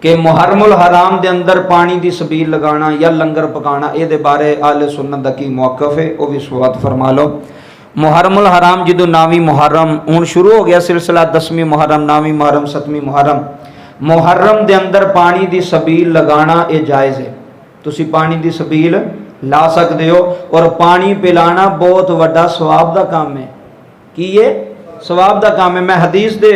کہ محرم الحرام دے اندر پانی دی سبیل لگانا یا لنگر پکانا، اے دے بارے اہل سنت دا کی موقف ہے وہ بھی سوات فرما لو۔ محرم الحرام جدو نامی محرم ہوں شروع ہو گیا سلسلہ، 10ویں محرم، نامی محرم، 7ویں محرم، محرم دے اندر پانی دی سبیل لگانا اے جائز ہے، تسی پانی دی سبیل لا سکتے ہو، اور پانی پلانا بہت وڈا ثواب دا کام ہے۔ کی یہ ثواب دا کام ہے۔ میں حدیث دے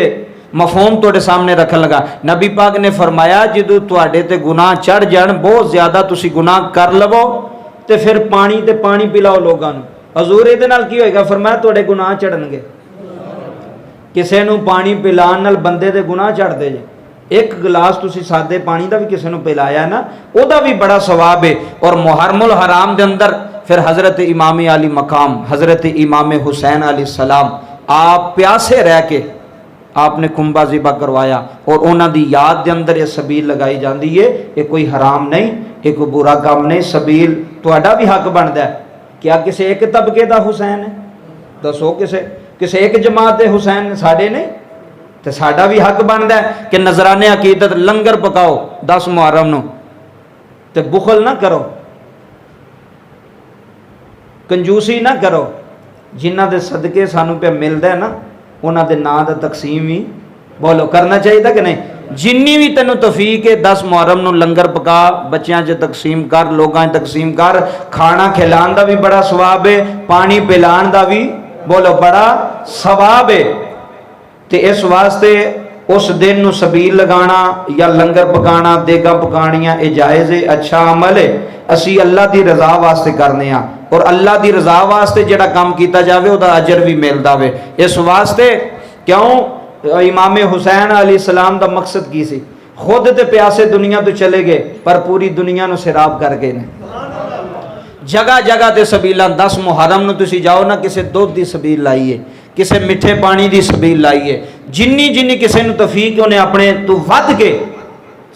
مفہوم توڑے سامنے رکھن لگا، نبی پاک نے فرمایا جدو تواڈے تے گناہ چڑھ جان، بہت زیادہ تسی گناہ کر لو تے پھر پانی پلاؤ لوگاں نوں۔ حضور دے نال کی ہوئے گا؟ فرمایا توڑے گناہ چڑھن گے۔ کسے نوں پانی پلان نال بندے دے گناہ چڑھ دے جے، ایک گلاس تسی سادے پانی دا بھی کسے نوں پلایا ہے نا، او دا بھی بڑا ثواب ہے۔ اور محرم الحرام دے اندر پھر حضرت امام علی مقام، حضرت امام حسین علیہ السلام، آپ پیاسے رہ کے آپ نے کھمبا ذبح کروایا، اور انہاں دی یاد دے اندر یہ سبیل لگائی جاندی ہے۔ یہ کوئی حرام نہیں، یہ کوئی برا کام نہیں، سبیل تہاڈا بھی حق بندا ہے۔ کیا کسی ایک طبقے دا حسین ہے؟ دسو کسی ایک جماعت حسین ساڈے نہیں؟ تو ساڈا بھی حق بندا ہے کہ نذرانے عقیدت لنگر پکاؤ 10 محرم نو، تے بخل نہ کرو، کنجوسی نہ کرو، جنہ دے صدقے سانو پہ ملدا ہے نا انہاں دے نام دا تقسیم ہی بولو کرنا چاہیے کہ نہیں؟ جنی بھی تینوں توفیق ہے 10 محرم نو لنگر پکا، بچیاں چ تقسیم کر، لوگاں چ تقسیم کر، کھانا کھلان دا بھی بڑا ثواب ہے، پانی پلان دا بھی بولو بڑا ثواب ہے۔ تے اس واسطے اس دن نو سبیل لگانا یا لنگر پکانا، دیگا پکانیاں اے جائز ہے، اچھا عمل ہے، اسی اللہ دی رضا واسطے کرنے ہاں، اور اللہ دی رضا واسطے جڑا کام کیتا جاوے او دا اجر بھی ملدا وے۔ اس واسطے کیوں امام حسین علیہ السلام دا مقصد کی سی؟ خود تے پیاسے دنیا تو چلے گئے پر پوری دنیا نو سیراب کر گئے نے۔ جگہ جگہ تے سبیلاں، 10 محرم نو تسی جاؤ نا، کسے دودھ دی سبیل لائیے، کسے میٹھے پانی دی سبیل لائیے، جنی کسے نو توفیق انہیں اپنے تو ود کے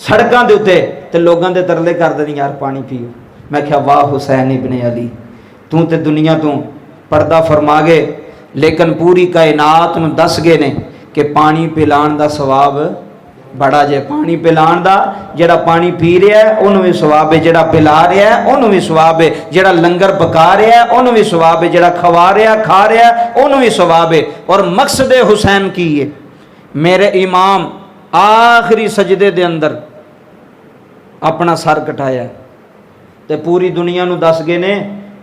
سڑکاں دے اتے تے لوگاں دے ترلے کر دیں یار پانی پیو۔ میں کہا واہ حسین ابن علی، تو تے دنیا تو پردہ فرما گے لیکن پوری کائنات نو دس گئے نے کہ پانی پلان دا ثواب بڑا جے، پانی پلان دا جڑا پانی پی رہا ہے انہوں بھی ثواب ہے، جڑا پلا رہا ہے انہوں بھی ثواب ہے، جڑا لنگر پکا رہا ہے انہوں بھی ثواب ہے، جڑا کھوا رہا ہے کھا رہا ہے انہوں بھی ثواب ہے۔ اور مقصد حسین کی ہے، میرے امام آخری سجدے دے اندر اپنا سر کٹایا تے پوری دنیا نو دس گئے نے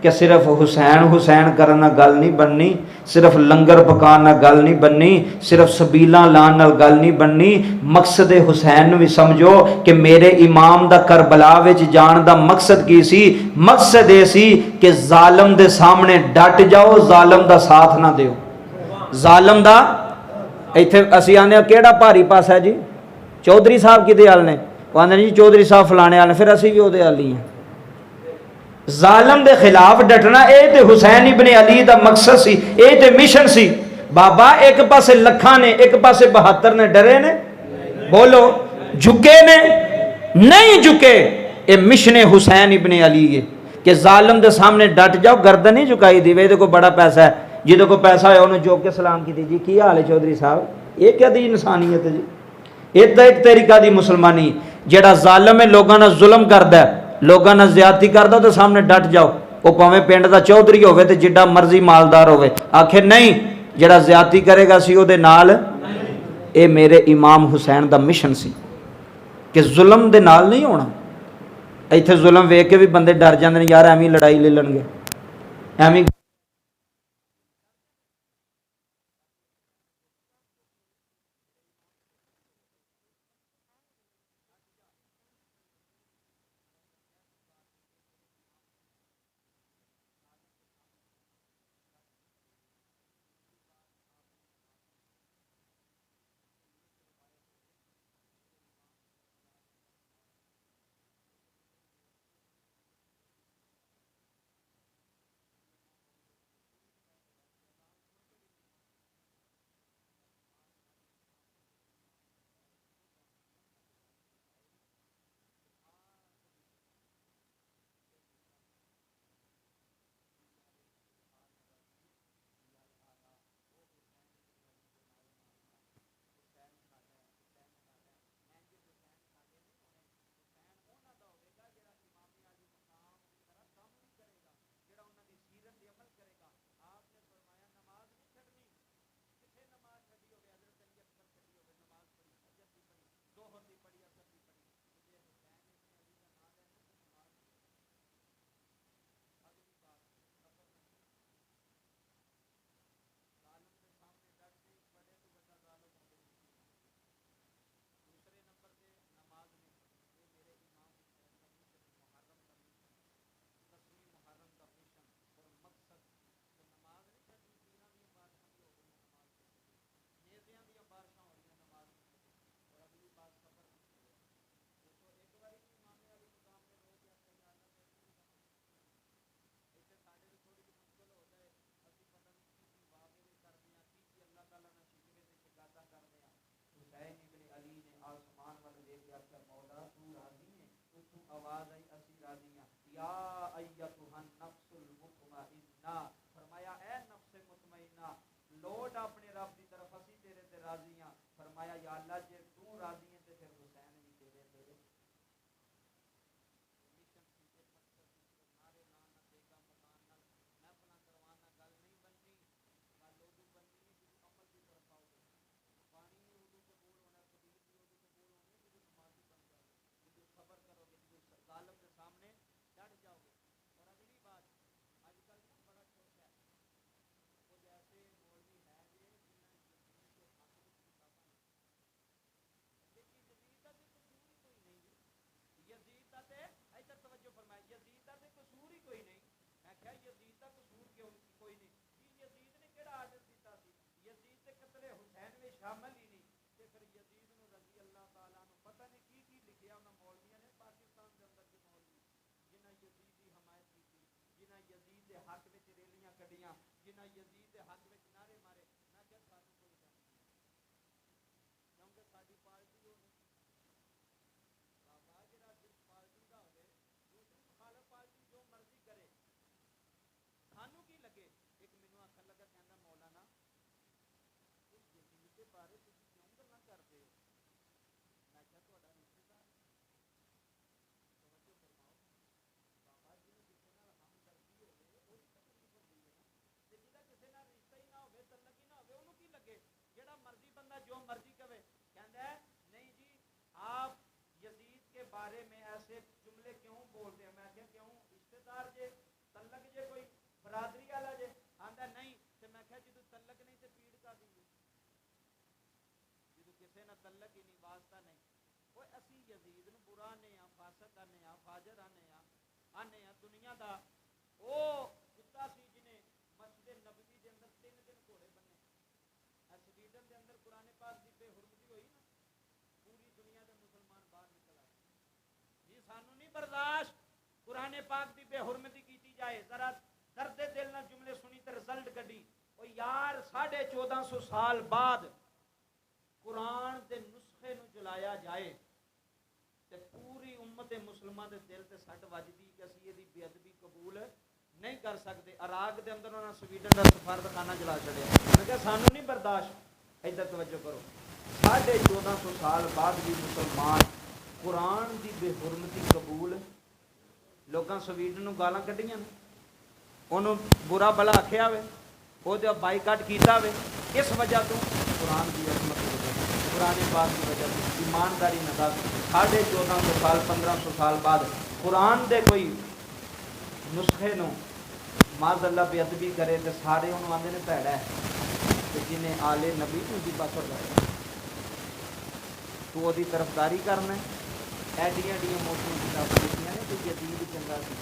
کہ صرف حسین کرنا گل نہیں بننی، صرف لنگر پکانا گل نہیں بننی، صرف سبیلاں لان نال گل نہیں بننی، مقصد حسین بھی سمجھو کہ میرے امام دا کربلا وچ جان دا مقصد کی سی؟ مقصد یہ سی کہ ظالم دے سامنے ڈٹ جاؤ، ظالم دا ساتھ نہ دیو۔ ظالم دا ایتھے اسی آنے کیڑا بھاری پاس ہے جی؟ چودھری صاحب کدے حال نے؟ وہ آنے جی چودھری صاحب فلانے حال نے، پھر اسی بھی وہ دے حال ہی ہیں۔ ظالم دے خلاف ڈٹنا اے تے حسین ابن علی دا مقصد سی، اے تے مشن سی۔ بابا ایک پاسے لکھاں نے، ایک پاسے 72 نے، ڈرے نے؟ بولو جھکے نے؟ نہیں جھکے۔ اے مشن حسین ابن علی ہے کہ ظالم دے سامنے ڈٹ جاؤ، گردن نہیں جھکائی دی۔ وے کو بڑا پیسہ ہے، جدوں کو پیسہ ہے انہوں جو کے سلام کی دی جی کی حال ہے چودھری صاحب، یہ کیا دی انسانیت ہے جی؟ یہ تو ایک طریقہ دی مسلمانی، جڑا ظالم ہے لوگاں نہ ظلم کردا ہے، لوگاں نہ زیادتی کردا تو سامنے ڈٹ جاؤ۔ وہ پاویں پنڈ دا چودھری ہوے تے جڈا مرضی مالدار ہوے، آکھے نہیں جڑا زیادتی کرے گا سی او دے نال۔ اے میرے امام حسین دا مشن سی کہ ظلم دے نال نہیں ہونا۔ ایتھے ظلم ویکھ کے بھی بندے ڈر جاندے نے، یار ایویں لڑائی لے لن گے، ایویں ایتھا النفس المطمئنہ، فرمایا اے نفس مطمئنہ لوٹ اپنے رب کی طرف، اسی تیرے تے راضی ہاں۔ فرمایا یا اللہ جے تو راضی ہے تے پھر حسین بھی تیرے تے مشن سی تے مقصد سی نارے لانا دیگا مکان نال محفل کروانا گل نہیں بننی، گل اودوں بننی ہے جدوں عمل کی طرف آؤ گے۔ پانی بھی اودوں قبول ہونا، قبول بھی اودوں قبول ہونے جدوں نمازی بن جاؤ گے، جدوں صبر کرو گے، جدوں ظالم کے سامنے ڈٹ جاؤ گے۔ اور اگلی بات اج کل نا بڑا چھوٹا ہے وہ جیسے مولوی ہے جی جنہاں یزید کے حق وچ کتاباں لیکن یزید دا تے قصور ہی کوئی نہیں جی، یزید دا تے ادھر توجہ فرمائے، یزید دا تے قصور ہی کوئی نہیں۔ میں کہا یزید دا قصور کیوں کوئی نہیں جی، یزید نے کیڑا آرڈر دیتا سی؟ یزید تے قتل حسین میں شامل ہی نہیں تے پھر یزید نو رضی اللہ تعالیٰ عنہ پتہ نہیں کی لکھیا انہاں مولویاں نے پاکستان دے اندر کے مولوی جنہاں یزید دی حمایت کی، جنہاں یزید دے حق وچ ریلیاں کڈیاں، جنہاں یزید دے حق وچ نعرے مارے۔ میں کہ سانوں کوئی گل نہیں کیونکہ ساڈی پارٹی ہو نہیں بابا جڑا جس پارٹی دا ہوے دوسری مخالف پارٹی جو مرضی کرے سانوں کی لگے۔ ایک مینوں آکھن لگا کہندا مولانا اس یزید دے بارے تسی کیوں گلاں کردے ہو؟ میں کہا تہاڈا رشتہ دار توجہ فرماؤ بابا جی کسی نال ہمدردی ہوے وہ تکلیف ہوندی ہے نا، تے جہاں کسی نال رشتہ ہی نہ ہوے تعلق ہی نہ ہوے انہوں کی لگے؟ جہاں مرضی بندہ جو مرضی کہے کہندا ہے نہیں جی آپ یزید کے بارے میں ایسے جملے کیوں بولتے ہیں؟ میں کہا کیوں رشتہ دار جے تعلق جے کوئی برادری والا جے؟ آندا نہیں تے میں کہا جدوں تعلق نہیں تے پیڑ کا دی جدوں کسے نہ تعلق ہی نہیں واسطہ نہیں۔ اوے اسی یزید نو برا نے آ فاسق آنے آ فاجر آنے آ دنیا دا او کتا سی جنے مسجد نبوی دے اندر 3 دن گھوڑے بننے۔ سویڈن دے اندر قرآن پاک دی بے حرمتی ہوئی نا، پوری دنیا دے مسلمان باہر نکل آئے جی سانو نہیں برداشت قرآن پاک دی بے حرمتی کیتی جائے۔ ذرا درد دل نہ جملے سنی تے رزلٹ کڈی او یار 1450 سال بعد قرآن دے نسخے نو جلایا جائے تے پوری امت مسلمہ دے دل تے سٹ وجدی کہ اسی دی بے ادبی قبول نہیں کر سکتے۔ عراق دے اندر انہاں سویڈن دا سفارتخانہ جلا چھڑیا۔ میں کہ سانو نہیں برداشت۔ ادھر توجہ کرو 1450 سال بعد بھی مسلمان قرآن دی بے حرمتی قبول، لوگاں سویڈن نو گالاں کڈیاں انہوں برا بلا آکھیا ہوئے وہ بائیکاٹ کیتا ہوئے اس وجہ تو قرآن کی عظمت کی وجہ قرآن پاک کی وجہ سے ایمانداری نہ 1450 سال 1500 سال بعد قرآن دے کوئی نسخے نو معاذ اللہ بے ادبی کرے تو سارے انہوں آندے نے پیڑا ہے کہ جنہیں آلے نبی تو دی بات ہو جائے تو وہ دی طرفداری کرنا ہے۔ ایڈیاں ایڈیاں موٹیاں کتابیں لکھیاں نے کہ یزید چنگا سی،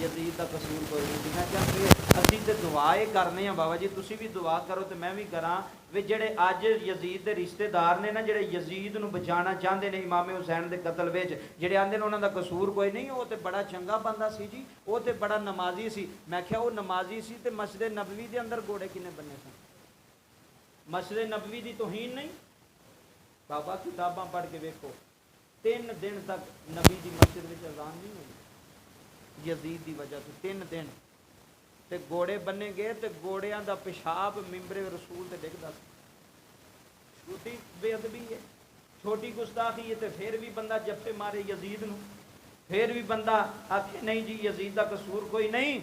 یزید دا قصور کوئی نہیں۔ میں چاہتے اسی تے دعائے کرنے ہیں بابا جی تسی بھی دعا کرو تے میں بھی کراں وی جڑے اج یزید دے رشتہ دار نے نا جڑے یزید نو بچانا چاہندے نے امام حسین دے قتل وچ جڑے آندے نے انہاں دا قصور کوئی نہیں، وہ تے بڑا چنگا بندہ سی جی، وہ تے بڑا نمازی سی۔ میں کہیا وہ نمازی سی تے مسجد نبوی دے اندر گھوڑے کنے بننے سن؟ مسجد نبوی دی توہین نہیں؟ بابا کتاباں پڑھ کے ویکھو 3 دن تک نبی دی مسجد وچ اذان نہیں ہوئی یزید دی وجہ سے 3 دن تے گھوڑے بننے گئے تے گھوڑیاں دا پیشاب ممبر رسول تے ڈگدا سی۔ چھوٹی بے ادبی ہے، چھوٹی گستاخی ہے تے پھر بھی بندہ جفے مارے یزید نو، پھر بھی بندہ آکھے نہیں جی یزید دا قصور کوئی نہیں۔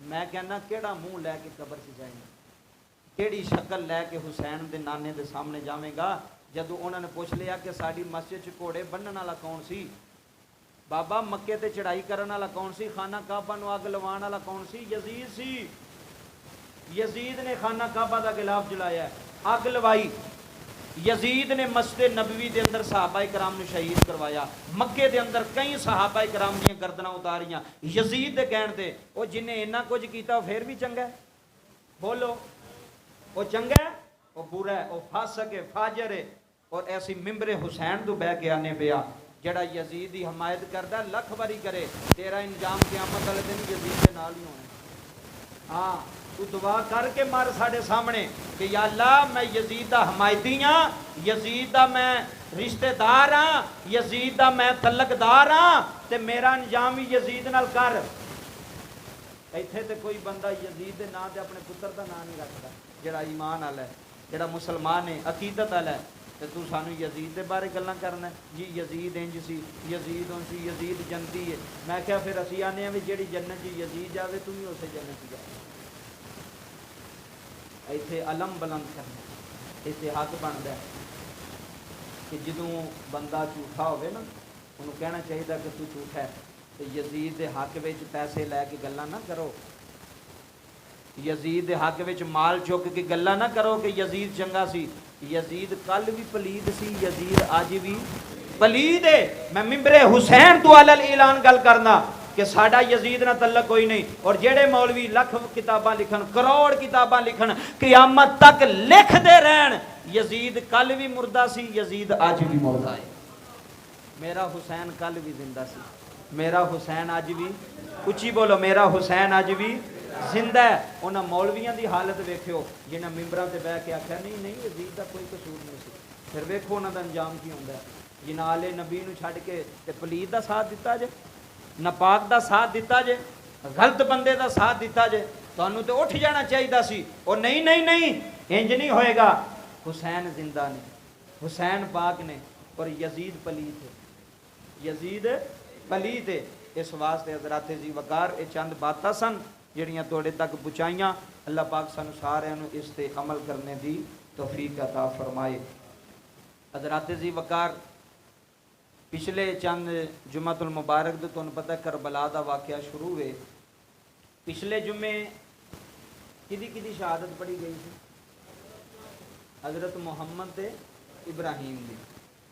میں کہنا کیڑا منہ لے کے قبر سے جائیں گا، کیڑی شکل لے کے حسین دے نانے دے سامنے جاویں گا؟ جدو انہوں نے پوچھ لیا کہ ساری مسجد چ گھوڑے بننے والا کون سی؟ بابا مکے تے چڑھائی کرنے والا کون سی؟ خانہ کعبہ نو اگ لوان والا کون سی؟ یزید سی۔ یزید نے خانہ کعبہ دا غلاف جلایا ہے، اگ لوائی۔ یزید نے مسجد نبوی دے اندر صحابہ کرام نو شہید کروایا، مکے دے اندر کئی صحابہ کرام دیاں گردناں اتاریاں یزید دے کہن تے۔ او جن نے اتنا کچھ کیتا وہ پھر بھی چنگا ہے؟ بولو وہ چنگا ہے وہ برا ہے، وہ فاسق ہے فاجر ہے؟ اور ایسی ممبر حسین تو بہ کے آنے پیا جڑا یزید دی حمایت کردا لکھ باری کرے تیرا انجام قیامت والے دن یزید دے نال ہی ہونا ہے۔ ہاں تو دعا کر کے مار ساڈے سامنے کہ یا اللہ میں یزید دا حمایتی ہاں، یزید دا میں رشتہ دار ہاں، یزید دا میں تعلق دار ہاں تے میرا انجام ہی یزید نال کر۔ ਇੱਥੇ ਤੇ ਕੋਈ ਬੰਦਾ ਯਜ਼ੀਦ ਦੇ ਨਾਂ ਤੇ ਆਪਣੇ ਪੁੱਤਰ ਦਾ ਨਾਂ ਨਹੀਂ ਰੱਖਦਾ, ਜਿਹੜਾ ਈਮਾਨ ਵਾਲਾ ਹੈ, ਜਿਹੜਾ ਮੁਸਲਮਾਨ ਹੈ, ਅਕੀਦਤ ਵਾਲਾ ਹੈ। ਤੇ ਤੂੰ ਸਾਨੂੰ ਯਜ਼ੀਦ ਦੇ ਬਾਰੇ ਗੱਲਾਂ ਕਰਨਾ ਜੀ, ਯਜ਼ੀਦ ਇੰਜ ਸੀ, ਯਜ਼ੀਦ ਉਨ ਸੀ, ਯਜ਼ੀਦ ਜੰਨਤੀ ਹੈ। ਮੈਂ ਕਿਹਾ ਫਿਰ ਅਸੀਂ ਆਨੇ ਆ ਵੀ ਜਿਹੜੀ ਜੰਨਤ 'ਚ ਯਜ਼ੀਦ ਜਾਵੇ ਤੂੰ ਵੀ ਉਸੇ ਜੰਨਤ 'ਚ ਜਾ। ਇੱਥੇ ਅਲਮ ਬੁਲੰਦ ਕਰਨਾ, ਇੱਥੇ ਹੱਕ ਬਣਦਾ کہ جدوں بندہ جھوٹا ہوئے نا انہوں کہنا چاہیے کہ تو جھوٹا ہے. تو یزید دے حق وچ پیسے لے کے گلاں نہ کرو, یزید دے حق وچ مال چک کے گلاں نہ کرو کہ یزید چنگا سی. یزید کل بھی پلید سی, یزید اج بھی پلید ہے. میں ممبر حسین تو علل اعلان گل کرنا کہ ساڈا یزید نہ تعلق کوئی نہیں. اور جڑے مولوی لکھ کتاباں لکھن, کروڑ کتاباں لکھن, قیامت تک لکھ دے رہن یزید کل بھی مردہ سی, یزید اج بھی مردہ ہے. میرا حسین کل بھی زندہ سی, میرا حسین اج بھی, اچھی بولو, میرا حسین اج بھی زندہ ہے. انہاں مولویاں دی حالت ویکھیو جنہاں ممبراں تے بیٹھ کے آکھیا نہیں نہیں یزید دا کوئی قصور نہیں سی. پھر ویکھو انہاں دا انجام کی ہوندا ہے. جنہاں آلے نبی نو چھڈ کے تے پلید دا ساتھ دتا جے, ناپاک دا ساتھ دتا جے, غلط بندے دا ساتھ دتا جے, تانوں تے اٹھ جانا چاہیدا سی. اور نہیں نہیں نہیں انج نہیں ہوئے گا. حسین زندہ نے, حسین پاک نے, اور یزید پلیت ہے, یزید پلیت ہے. اس واسطے حضرات ذی وقار یہ چند باتاں سن جڑیاں توڑے تک پہنچائیاں. اللہ پاک سانو سارے نو اس تے عمل کرنے دی توفیق عطا فرمائے. حضرات ذی وقار پچھلے چند جمعۃ المبارک دے تانوں پتہ ہے کربلا دا واقعہ شروع ہوئے. پچھلے جمعے کدی شہادت پڑھی گئی سی, حضرت محمد تے ابراہیم دی.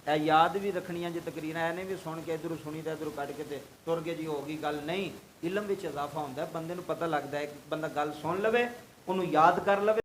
اے یاد بھی رکھنیاں جی تقریر ہے نہیں بھی سن کے ادھر سنی تے ادھر کٹ کے تے تر کے جی ہوگی گل نہیں. علم وچ اضافہ ہوندا ہے, بندے نو پتہ لگدا ہے, بندہ گل سن لوے, اونوں یاد کر لوے.